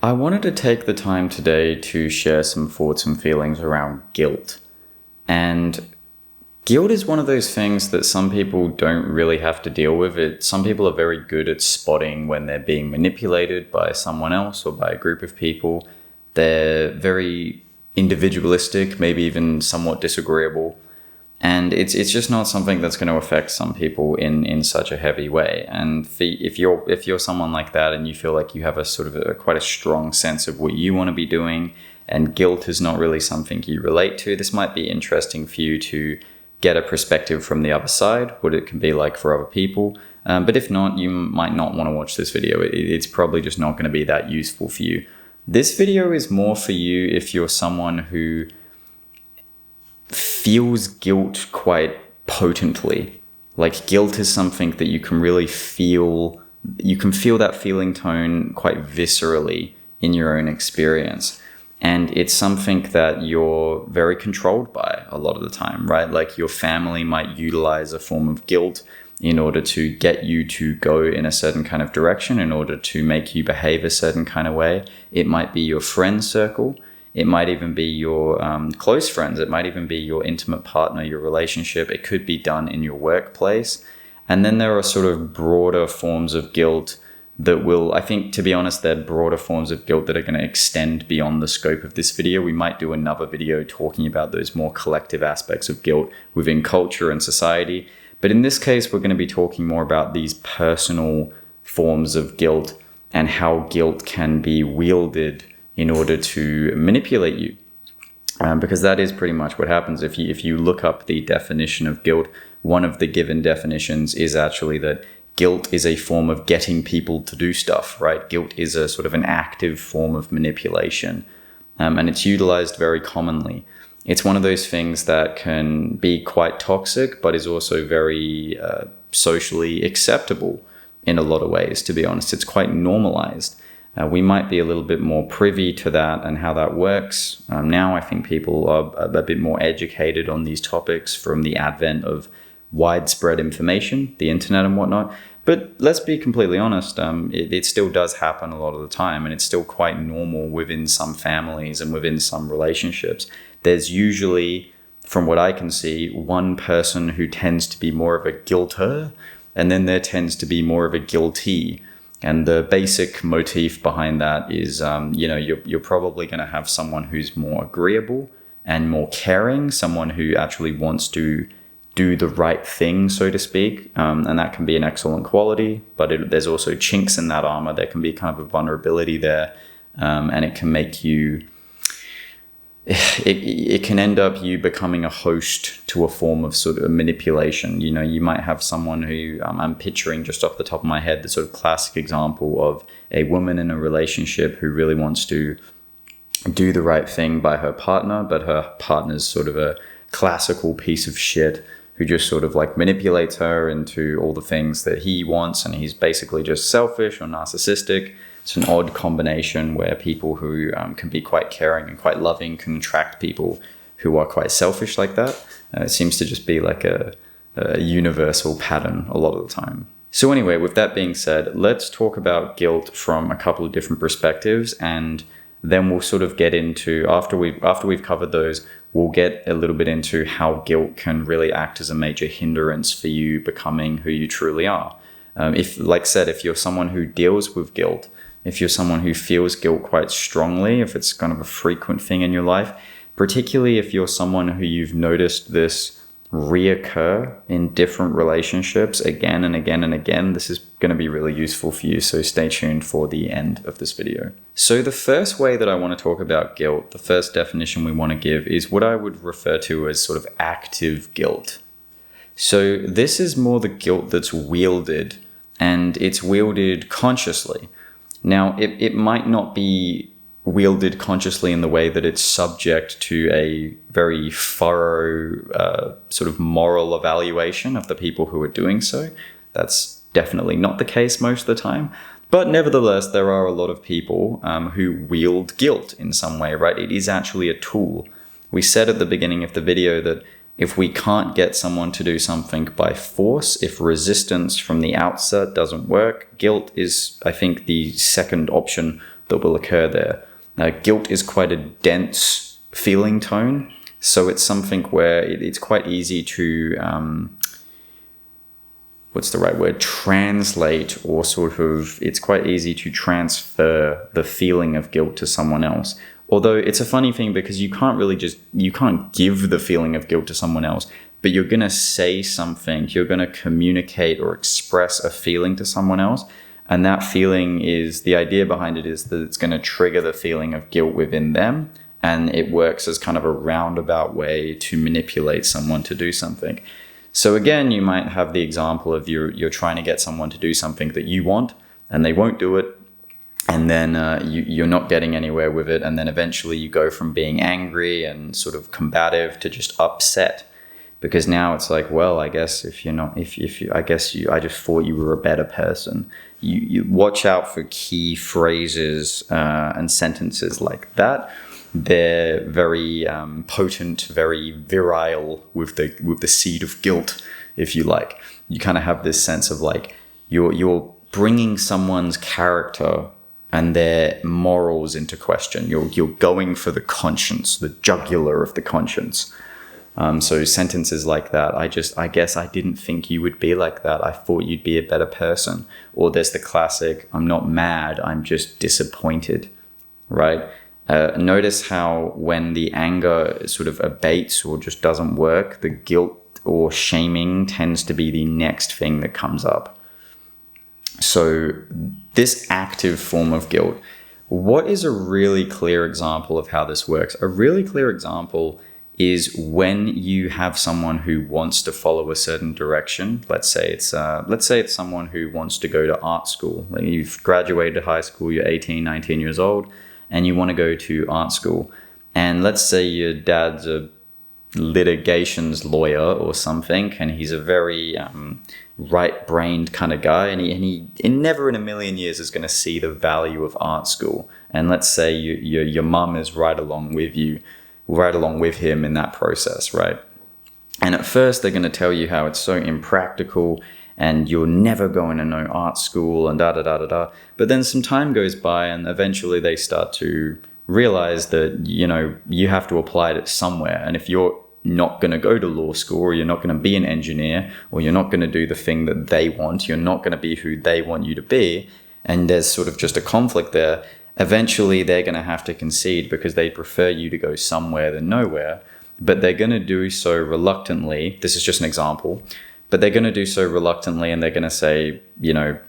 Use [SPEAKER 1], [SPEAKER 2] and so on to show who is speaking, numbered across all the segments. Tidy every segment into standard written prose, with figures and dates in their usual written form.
[SPEAKER 1] I wanted to take the time today to share some thoughts and feelings around guilt. And guilt is one of those things that some people don't really have to deal with. Some people are very good at spotting when they're being manipulated by someone else or by a group of people. They're very individualistic, maybe even somewhat disagreeable. And it's just not something that's going to affect some people in such a heavy way. And if you're someone like that and you feel like you have a sort of quite a strong sense of what you want to be doing, and guilt is not really something you relate to, this might be interesting for you to get a perspective from the other side, what it can be like for other people. But if not, you might not want to watch this video. It's probably just not going to be that useful for you. This video is more for you if you're someone who feels guilt quite potently. Like, guilt is something that you can really feel. You can feel that feeling tone quite viscerally in your own experience. And it's something that you're very controlled by a lot of the time, right? Like, your family might utilize a form of guilt in order to get you to go in a certain kind of direction, in order to make you behave a certain kind of way. It might be your friend circle. It might even be your close friends. It might even be your intimate partner, your relationship. It could be done in your workplace. And then there are sort of broader forms of guilt that will, I think, to be honest, they're broader forms of guilt that are going to extend beyond the scope of this video. We might do another video talking about those more collective aspects of guilt within culture and society. But in this case, we're going to be talking more about these personal forms of guilt and how guilt can be wielded in order to manipulate you. Because that is pretty much what happens. If you look up the definition of guilt, one of the given definitions is actually that guilt is a form of getting people to do stuff, right? Guilt is a sort of an active form of manipulation, and it's utilized very commonly. It's one of those things that can be quite toxic, but is also very socially acceptable in a lot of ways, to be honest. It's quite normalized. We might be a little bit more privy to that and how that works. Now I think people are a bit more educated on these topics from the advent of widespread information, the internet and whatnot. But let's be completely honest, it still does happen a lot of the time, and it's still quite normal within some families and within some relationships. There's usually, from what I can see, one person who tends to be more of a guilter, and then there tends to be more of a guilty. And the basic motif behind that is, you're probably going to have someone who's more agreeable and more caring, someone who actually wants to do the right thing, so to speak. And that can be an excellent quality, but there's also chinks in that armor. There can be kind of a vulnerability there, and it can make you... It can end up you becoming a host to a form of sort of manipulation. You might have someone who, I'm picturing just off the top of my head, the sort of classic example of a woman in a relationship who really wants to do the right thing by her partner, but her partner's sort of a classical piece of shit who just sort of like manipulates her into all the things that he wants, and he's basically just selfish or narcissistic. It's an odd combination where people who can be quite caring and quite loving can attract people who are quite selfish like that. It seems to just be like a universal pattern a lot of the time. So anyway, with that being said, let's talk about guilt from a couple of different perspectives, and then we'll sort of get into, after we've covered those, we'll get a little bit into how guilt can really act as a major hindrance for you becoming who you truly are. If you're someone who deals with guilt, if you're someone who feels guilt quite strongly, if it's kind of a frequent thing in your life, particularly if you're someone who you've noticed this reoccur in different relationships again and again and again, this is going to be really useful for you. So stay tuned for the end of this video. So the first way that I want to talk about guilt, the first definition we want to give, is what I would refer to as sort of active guilt. So this is more the guilt that's wielded, and it's wielded consciously. Now, it might not be wielded consciously in the way that it's subject to a very thorough sort of moral evaluation of the people who are doing so. That's definitely not the case most of the time. But nevertheless, there are a lot of people who wield guilt in some way, right? It is actually a tool. We said at the beginning of the video that if we can't get someone to do something by force, if resistance from the outset doesn't work, guilt is, I think, the second option that will occur there. Guilt is quite a dense feeling tone, so it's something where it's quite easy to translate, or sort of, it's quite easy to transfer the feeling of guilt to someone else. Although it's a funny thing, because you can't give the feeling of guilt to someone else, but you're going to say something, you're going to communicate or express a feeling to someone else. And that feeling the idea behind it is that it's going to trigger the feeling of guilt within them. And it works as kind of a roundabout way to manipulate someone to do something. So again, you might have the example of you're trying to get someone to do something that you want, and they won't do it. And then you're not getting anywhere with it. And then eventually you go from being angry and sort of combative to just upset. Because now it's like, well, I guess I just thought you were a better person. You watch out for key phrases and sentences like that. They're very potent, very virile with the seed of guilt, if you like. You kind of have this sense of like you're bringing someone's character and their morals into question. You're going for the conscience, the jugular of the conscience. So sentences like that, I guess I didn't think you would be like that. I thought you'd be a better person. Or there's the classic, I'm not mad, I'm just disappointed, right? Notice how when the anger sort of abates or just doesn't work, the guilt or shaming tends to be the next thing that comes up. So this active form of guilt, what is a really clear example of how this works? A really clear example is when you have someone who wants to follow a certain direction. Let's say it's someone who wants to go to art school. Like you've graduated high school, you're 18, 19 years old, and you want to go to art school. And let's say your dad's a litigations lawyer or something, and he's a very right-brained kind of guy, and he never in a million years is going to see the value of art school. And let's say your mum is right along with him in that process, right? And at first they're going to tell you how it's so impractical and you're never going to know art school and da-da-da-da-da. But then some time goes by and eventually they start to realize that, you have to apply it somewhere. And if you're not going to go to law school, or you're not going to be an engineer, or you're not going to do the thing that they want, you're not going to be who they want you to be, and there's sort of just a conflict there, eventually they're going to have to concede because they prefer you to go somewhere than nowhere. But they're going to do so reluctantly. This is just an example. But they're going to do so reluctantly, and they're going to say,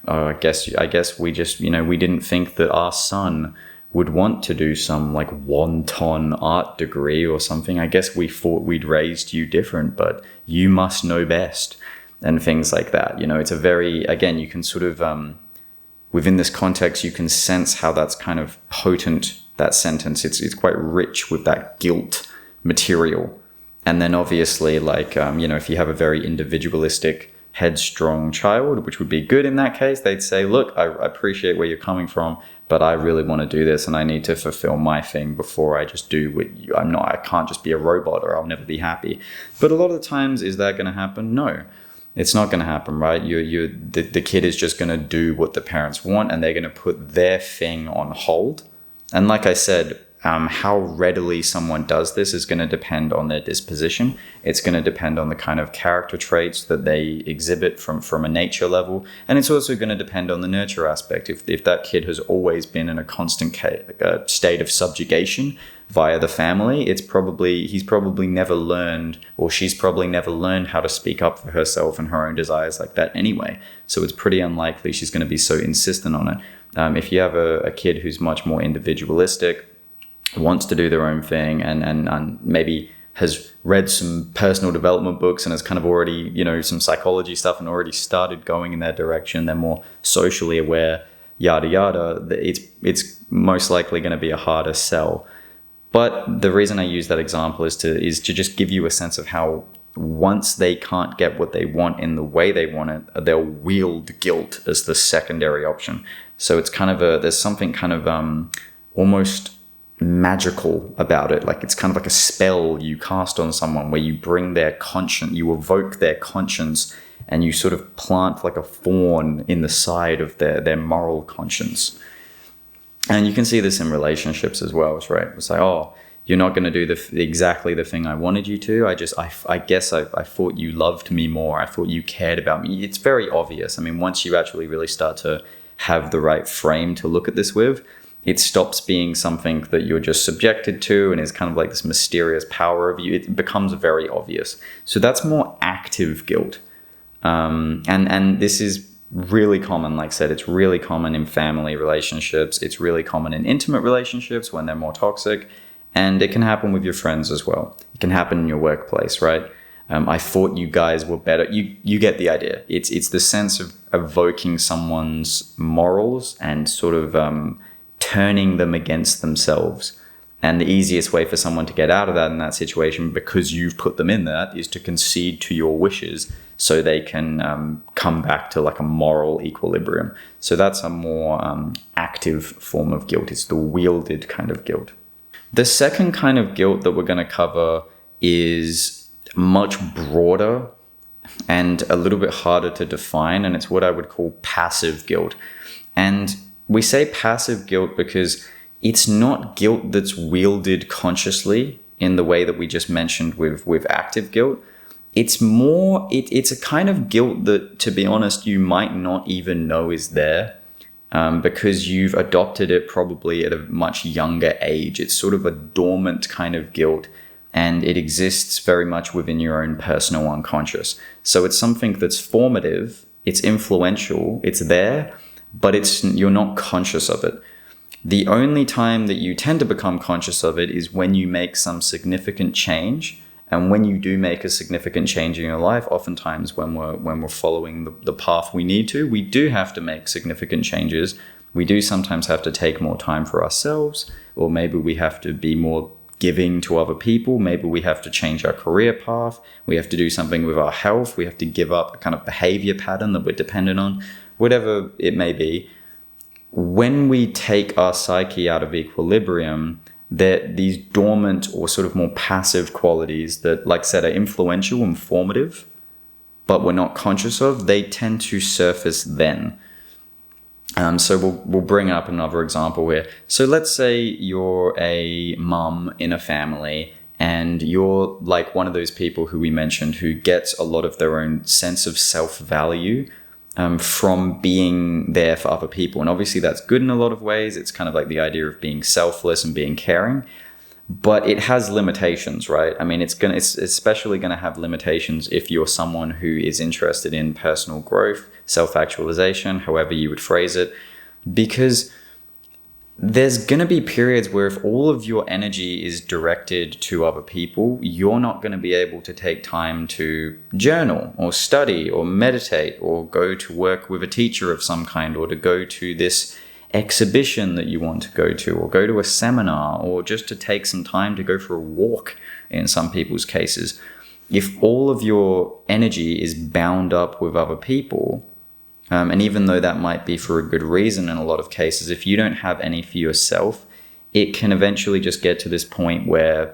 [SPEAKER 1] I guess we just, we didn't think that our son would want to do some like wonton art degree or something. I guess we thought we'd raised you different, but you must know best, and things like that. It's a very, again, you can sort of, within this context, you can sense how that's kind of potent, that sentence. It's quite rich with that guilt material. And then obviously, like, if you have a very individualistic, headstrong child, which would be good in that case, they'd say, look, I appreciate where you're coming from, but I really want to do this and I need to fulfill my thing before I just do what I can't just be a robot or I'll never be happy. But a lot of the times, is that going to happen? No, it's not going to happen, right? The kid is just going to do what the parents want, and they're going to put their thing on hold. And like I said, how readily someone does this is going to depend on their disposition. It's going to depend on the kind of character traits that they exhibit from a nature level. And it's also going to depend on the nurture aspect. If that kid has always been in a constant state of subjugation via the family, he's probably never learned, or she's probably never learned how to speak up for herself and her own desires like that anyway. So it's pretty unlikely she's going to be so insistent on it. If you have a kid who's much more individualistic, wants to do their own thing, and maybe has read some personal development books and has kind of already, some psychology stuff and already started going in that direction, they're more socially aware, yada, yada, it's most likely going to be a harder sell. But the reason I use that example is to just give you a sense of how once they can't get what they want in the way they want it, they'll wield guilt as the secondary option. So it's kind of there's something kind of almost magical about it. Like it's kind of like a spell you cast on someone where you bring their conscience, you evoke their conscience, and you sort of plant like a thorn in the side of their moral conscience. And you can see this in relationships as well, right? It's like, oh, you're not going to do exactly the thing I wanted you to. I guess I thought you loved me more. I thought you cared about me. It's very obvious. I mean, once you actually really start to have the right frame to look at this with, it stops being something that you're just subjected to and is kind of like this mysterious power of you. It becomes very obvious. So that's more active guilt. And this is really common. Like I said, it's really common in family relationships. It's really common in intimate relationships when they're more toxic. And it can happen with your friends as well. It can happen in your workplace, right? I thought you guys were better. You get the idea. It's the sense of evoking someone's morals and sort of turning them against themselves. And the easiest way for someone to get out of that in that situation, because you've put them in that, is to concede to your wishes so they can come back to like a moral equilibrium. So that's a more active form of guilt. It's the wielded kind of guilt. The second kind of guilt that we're going to cover is much broader and a little bit harder to define, and it's what I would call passive guilt. And we say passive guilt because it's not guilt that's wielded consciously in the way that we just mentioned with active guilt. It's more, it's a kind of guilt that, to be honest, you might not even know is there. Because you've adopted it probably at a much younger age. It's sort of a dormant kind of guilt, and it exists very much within your own personal unconscious. So it's something that's formative, it's influential, it's there, but you're not conscious of it. The only time that you tend to become conscious of it is when you make some significant change. And when you do make a significant change in your life, oftentimes when we're following the path we need to, we do have to make significant changes. We do sometimes have to take more time for ourselves, or maybe we have to be more giving to other people. Maybe we have to change our career path. We have to do something with our health. We have to give up a kind of behavior pattern that we're dependent on, whatever it may be. When we take our psyche out of equilibrium, that these dormant or sort of more passive qualities that, like I said, are influential and formative, but we're not conscious of, they tend to surface then. So we'll bring up another example here. So let's say you're a mum in a family and you're like one of those people who we mentioned who gets a lot of their own sense of self-value from being there for other people. And obviously that's good in a lot of ways. It's kind of like the idea of being selfless and being caring, but it has limitations, right? I mean, it's especially going to have limitations if you're someone who is interested in personal growth, self-actualization, however you would phrase it, because there's going to be periods where if all of your energy is directed to other people, you're not going to be able to take time to journal or study or meditate or go to work with a teacher of some kind, or to go to this exhibition that you want to go to, or go to a seminar, or just to take some time to go for a walk in some people's cases. If all of your energy is bound up with other people, and even though that might be for a good reason in a lot of cases, if you don't have any for yourself, it can eventually just get to this point where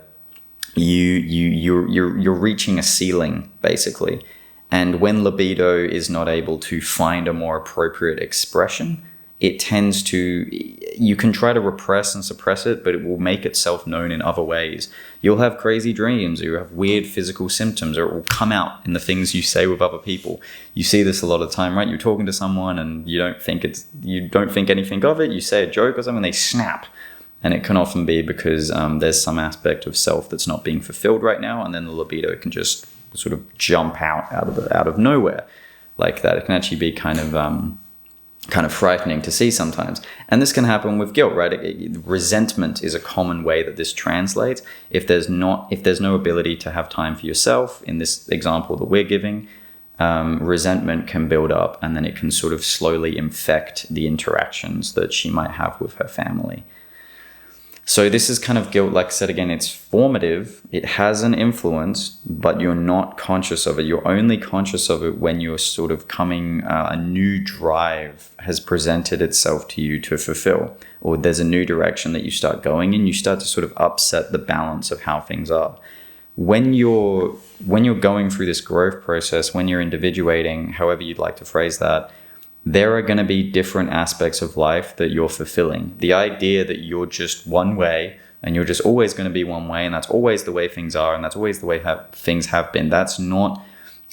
[SPEAKER 1] you're reaching a ceiling, basically. And when libido is not able to find a more appropriate expression, it tends to, you can try to repress and suppress it, but it will make itself known in other ways. You'll have crazy dreams, or you have weird physical symptoms, or it will come out in the things you say with other people. You see this a lot of the time, right? You're talking to someone and you don't think anything of it. You say a joke or something, they snap. And it can often be because there's some aspect of self that's not being fulfilled right now, and then the libido can just sort of jump out of nowhere like that. It can actually be kind of frightening to see sometimes. And this can happen with guilt, right? Resentment is a common way that this translates. If there's no ability to have time for yourself, in this example that we're giving, resentment can build up, and then it can sort of slowly infect the interactions that she might have with her family. So this is kind of guilt, like I said, again, it's formative. It has an influence, but you're not conscious of it. You're only conscious of it when you're sort of a new drive has presented itself to you to fulfill, or there's a new direction that you start going in. You start to sort of upset the balance of how things are. When you're going through this growth process, when you're individuating, however you'd like to phrase that, there are going to be different aspects of life that you're fulfilling. The idea that you're just one way and you're just always going to be one way, and that's always the way things are, and that's always the way things have been, that's not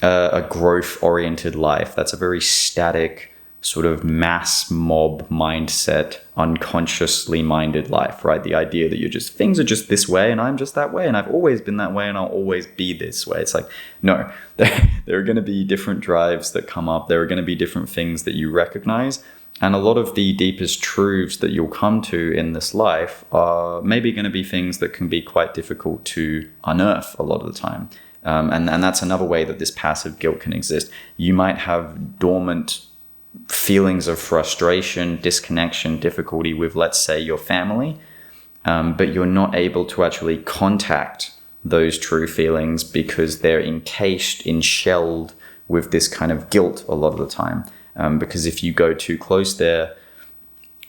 [SPEAKER 1] a growth-oriented life. That's a very static, sort of mass mob mindset, unconsciously minded life, right? The idea that things are just this way and I'm just that way and I've always been that way and I'll always be this way. It's like, no, there are going to be different drives that come up. There are going to be different things that you recognize. And a lot of the deepest truths that you'll come to in this life are maybe going to be things that can be quite difficult to unearth a lot of the time. And that's another way that this passive guilt can exist. You might have dormant feelings of frustration, disconnection, difficulty with, let's say, your family, but you're not able to actually contact those true feelings because they're enshelled with this kind of guilt a lot of the time. Because if you go too close there,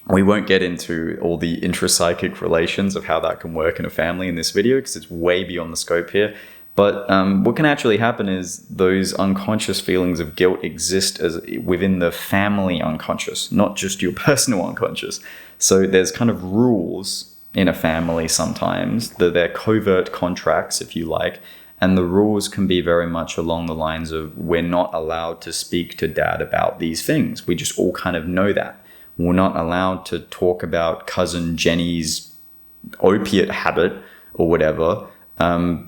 [SPEAKER 1] we won't get into all the intrapsychic relations of how that can work in a family in this video because it's way beyond the scope here. But what can actually happen is those unconscious feelings of guilt exist as within the family unconscious, not just your personal unconscious. So there's kind of rules in a family sometimes, that they're covert contracts, if you like, and the rules can be very much along the lines of we're not allowed to speak to dad about these things. We just all kind of know that. We're not allowed to talk about cousin Jenny's opiate habit or whatever.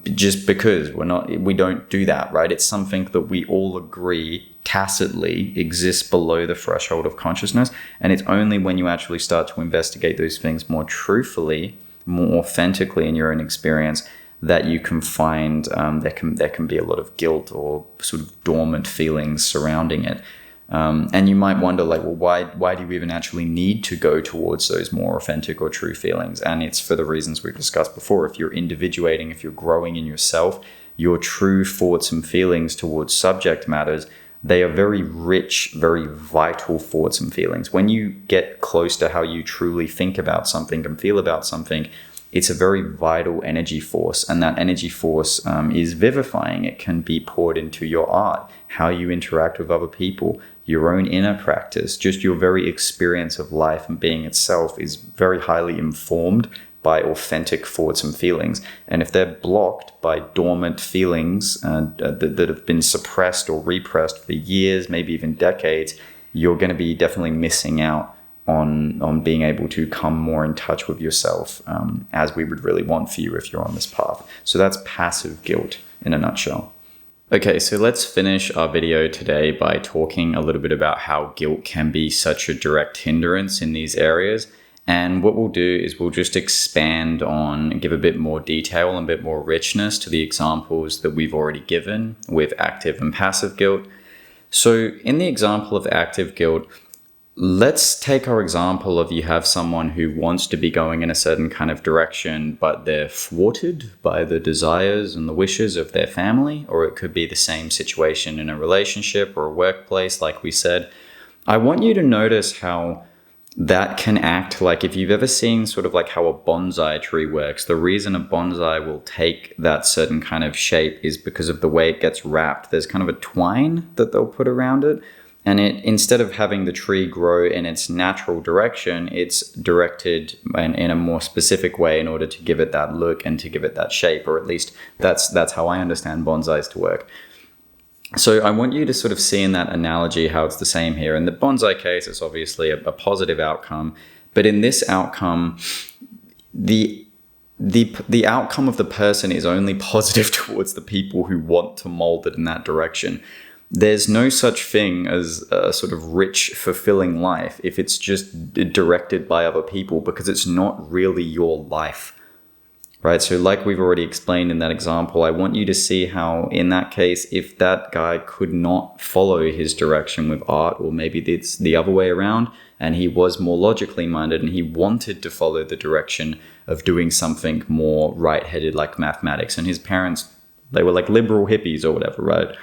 [SPEAKER 1] Just because we don't do that, right? It's something that we all agree tacitly exists below the threshold of consciousness. And it's only when you actually start to investigate those things more truthfully, more authentically in your own experience, that you can find there can be a lot of guilt or sort of dormant feelings surrounding it. And you might wonder, like, well, why do you even actually need to go towards those more authentic or true feelings? And it's for the reasons we've discussed before. If you're individuating, if you're growing in yourself, your true thoughts and feelings towards subject matters, they are very rich, very vital thoughts and feelings. When you get close to how you truly think about something and feel about something, it's a very vital energy force, and that energy force is vivifying. It can be poured into your art, how you interact with other people, your own inner practice, just your very experience of life and being itself is very highly informed by authentic thoughts and feelings. And if they're blocked by dormant feelings that have been suppressed or repressed for years, maybe even decades, you're going to be definitely missing out on being able to come more in touch with yourself, as we would really want for you if you're on this path. So that's passive guilt in a nutshell. Okay, so let's finish our video today by talking a little bit about how guilt can be such a direct hindrance in these areas. And what we'll do is we'll just expand on, give a bit more detail and a bit more richness to the examples that we've already given with active and passive guilt. So in the example of active guilt, let's take our example of you have someone who wants to be going in a certain kind of direction, but they're thwarted by the desires and the wishes of their family, or it could be the same situation in a relationship or a workplace, like we said. I want you to notice how that can act like, if you've ever seen sort of like how a bonsai tree works, the reason a bonsai will take that certain kind of shape is because of the way it gets wrapped. There's kind of a twine that they'll put around it. And it, instead of having the tree grow in its natural direction, it's directed in a more specific way in order to give it that look and to give it that shape, or at least that's how I understand bonsais to work. So I want you to sort of see in that analogy how it's the same here. In the bonsai case, it's obviously a positive outcome, but in this outcome, the outcome of the person is only positive towards the people who want to mold it in that direction. There's no such thing as a sort of rich, fulfilling life if it's just directed by other people, because it's not really your life, right? So like we've already explained in that example, I want you to see how in that case, if that guy could not follow his direction with art, or maybe it's the other way around, and he was more logically minded and he wanted to follow the direction of doing something more right-headed like mathematics, and his parents, they were like liberal hippies or whatever, right?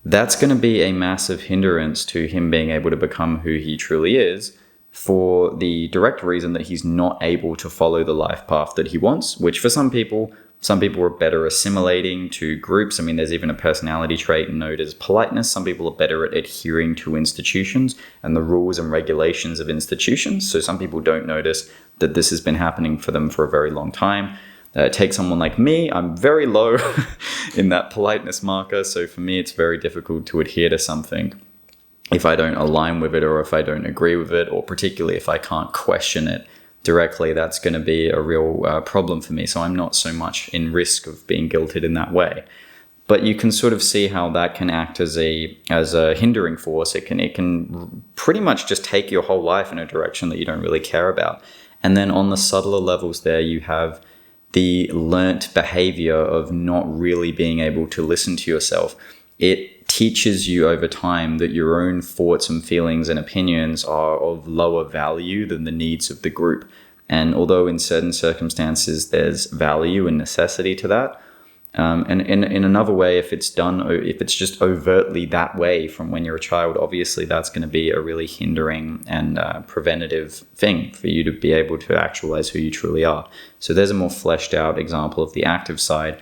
[SPEAKER 1] That's going to be a massive hindrance to him being able to become who he truly is, for the direct reason that he's not able to follow the life path that he wants, which for some people Some people are better assimilating to groups. I mean, there's even a personality trait known as politeness. Some people are better at adhering to institutions and the rules and regulations of institutions. So some people don't notice that this has been happening for them for a very long time. Take someone like me. I'm very low in that politeness marker. So for me, it's very difficult to adhere to something if I don't align with it, or if I don't agree with it, or particularly if I can't question it directly. That's going to be a real problem for me. So I'm not so much in risk of being guilted in that way. But you can sort of see how that can act as a hindering force. It can pretty much just take your whole life in a direction that you don't really care about. And then on the subtler levels there, you have the learnt behavior of not really being able to listen to yourself. It teaches you over time that your own thoughts and feelings and opinions are of lower value than the needs of the group. And although in certain circumstances there's value and necessity to that, and in another way, if it's just overtly that way from when you're a child, obviously that's going to be a really hindering and preventative thing for you to be able to actualize who you truly are. So there's a more fleshed out example of the active side.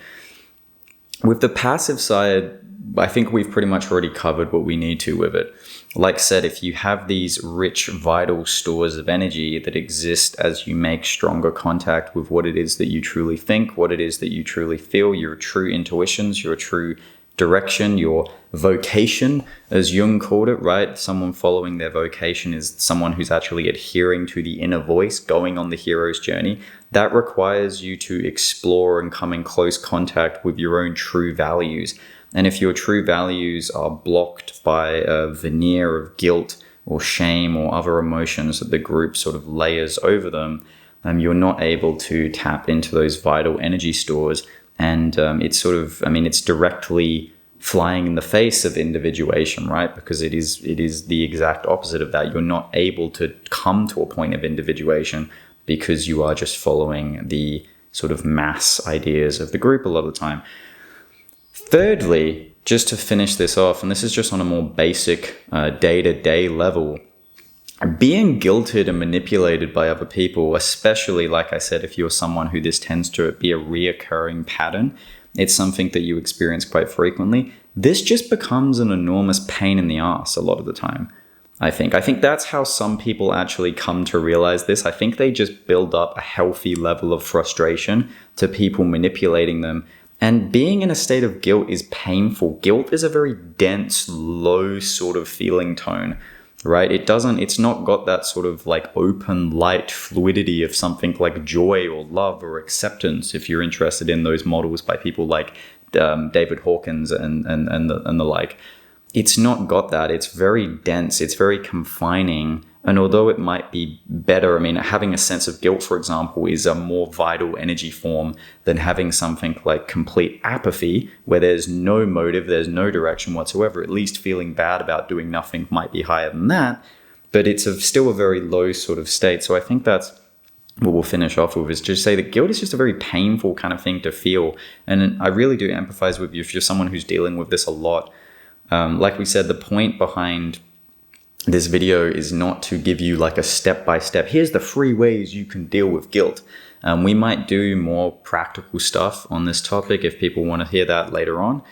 [SPEAKER 1] With the passive side, I think we've pretty much already covered what we need to with it. Like I said, if you have these rich, vital stores of energy that exist as you make stronger contact with what it is that you truly think, what it is that you truly feel, your true intuitions, your true direction, your vocation, as Jung called it, right? Someone following their vocation is someone who's actually adhering to the inner voice, going on the hero's journey. That requires you to explore and come in close contact with your own true values. And if your true values are blocked by a veneer of guilt or shame or other emotions that the group sort of layers over them, you're not able to tap into those vital energy stores. And it's directly flying in the face of individuation, right? Because it is the exact opposite of that. You're not able to come to a point of individuation because you are just following the sort of mass ideas of the group a lot of the time. Thirdly, just to finish this off, and this is just on a more basic day-to-day level, being guilted and manipulated by other people, especially, like I said, if you're someone who this tends to be a reoccurring pattern, it's something that you experience quite frequently, this just becomes an enormous pain in the ass a lot of the time. I think that's how some people actually come to realize this. I think they just build up a healthy level of frustration to people manipulating them. And being in a state of guilt is painful. Guilt is a very dense, low sort of feeling tone, right? It's not got that sort of like open, light fluidity of something like joy or love or acceptance, if you're interested in those models by people like David Hawkins and the like. It's not got that. It's very dense. It's very confining. And although it might be better, having a sense of guilt, for example, is a more vital energy form than having something like complete apathy, where there's no motive, there's no direction whatsoever. At least feeling bad about doing nothing might be higher than that, but it's still a very low sort of state. So I think that's what we'll finish off with, is just say that guilt is just a very painful kind of thing to feel. And I really do empathize with you if you're someone who's dealing with this a lot. Like we said, the point behind this video is not to give you like a step-by-step, here's the 3 ways you can deal with guilt. We might do more practical stuff on this topic if people want to hear that later on.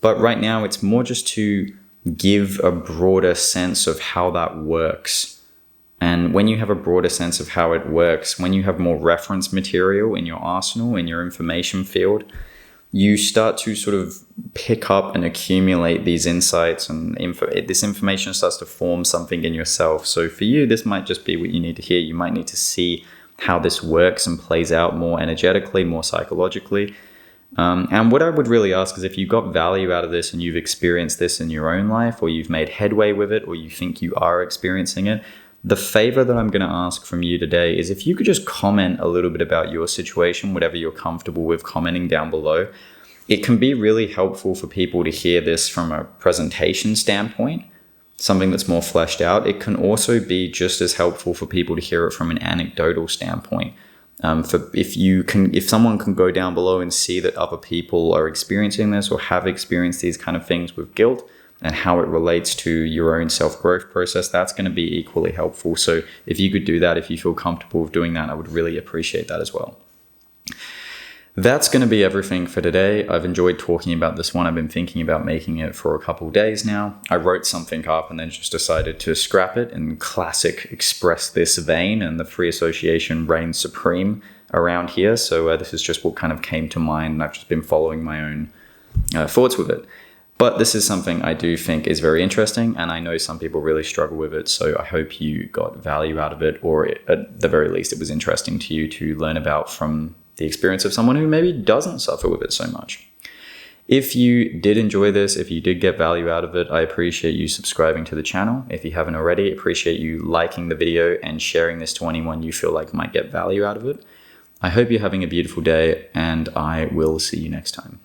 [SPEAKER 1] But right now, it's more just to give a broader sense of how that works. And when you have a broader sense of how it works, when you have more reference material in your arsenal, in your information field, you start to sort of pick up and accumulate these insights, and this information starts to form something in yourself. So for you, this might just be what you need to hear. You might need to see how this works and plays out more energetically, more psychologically. And what I would really ask is, if you got value out of this and you've experienced this in your own life, or you've made headway with it, or you think you are experiencing it, the favor that I'm going to ask from you today is if you could just comment a little bit about your situation, whatever you're comfortable with commenting down below. It can be really helpful for people to hear this from a presentation standpoint, something that's more fleshed out. It can also be just as helpful for people to hear it from an anecdotal standpoint. If someone can go down below and see that other people are experiencing this or have experienced these kind of things with guilt, and how it relates to your own self-growth process, that's going to be equally helpful. So if you could do that, if you feel comfortable with doing that, I would really appreciate that as well. That's going to be everything for today. I've enjoyed talking about this one. I've been thinking about making it for a couple days now. I wrote something up and then just decided to scrap it in classic Express This vein, and the free association reigns supreme around here. So this is just what kind of came to mind, and I've just been following my own thoughts with it. But this is something I do think is very interesting, and I know some people really struggle with it. So I hope you got value out of it, or at the very least, it was interesting to you to learn about from the experience of someone who maybe doesn't suffer with it so much. If you did enjoy this, if you did get value out of it, I appreciate you subscribing to the channel. If you haven't already, I appreciate you liking the video and sharing this to anyone you feel like might get value out of it. I hope you're having a beautiful day, and I will see you next time.